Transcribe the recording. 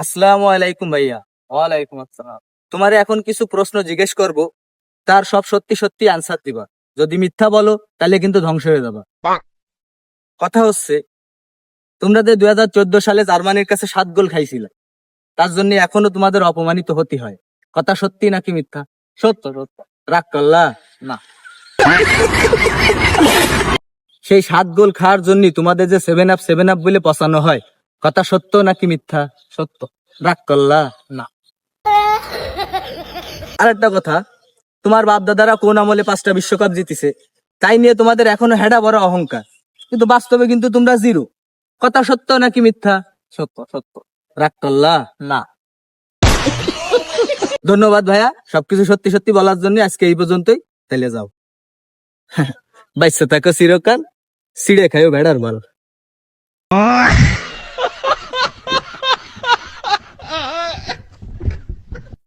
আসসালামু আলাইকুম ভাইয়া। ওয়ালাইকুম আসসালাম। তোমারে এখন কিছু প্রশ্ন জিজ্ঞেস করব, তার সব সত্যি সত্যি আনসার দিবা। যদি মিথ্যা বলো তাহলে কিন্তু ধ্বংস হয়ে যাবা। কথা হচ্ছে, তোমরা যে 2014 সালে জার্মানির কাছে 7 গোল খাইছিলে, তার জন্য এখনো তোমাদের অপমানিত হতে হয়। কথা সত্যি নাকি মিথ্যা? সত্য সত্য। রাগ করলা? না। সেই 7 গোল খাওয়ার জন্য তোমাদের যে 7 আপ বলে পচানো হয়, কথা সত্য নাকি মিথ্যা? সত্য। রাগ করলা? না। আরেকটা কথা, তোমার বাপ দাদারা কোন আমলে 5টা বিশ্বকাপ জিতেছে, তাই নিয়ে তোমাদের এখনো হেডা বড় অহংকার, কিন্তু বাস্তবে কিন্তু তোমরা জিরো। কথা সত্য নাকি মিথ্যা? সত্য সত্য। রাগ করলা? না। ধন্যবাদ ভাইয়া, সবকিছু সত্যি সত্যি বলার জন্য। আজকে এই পর্যন্তই, তাহলে যাও। বাইসে থাকো চিরকাল, সিঁড়ে খাইও ভেড়ার মাল।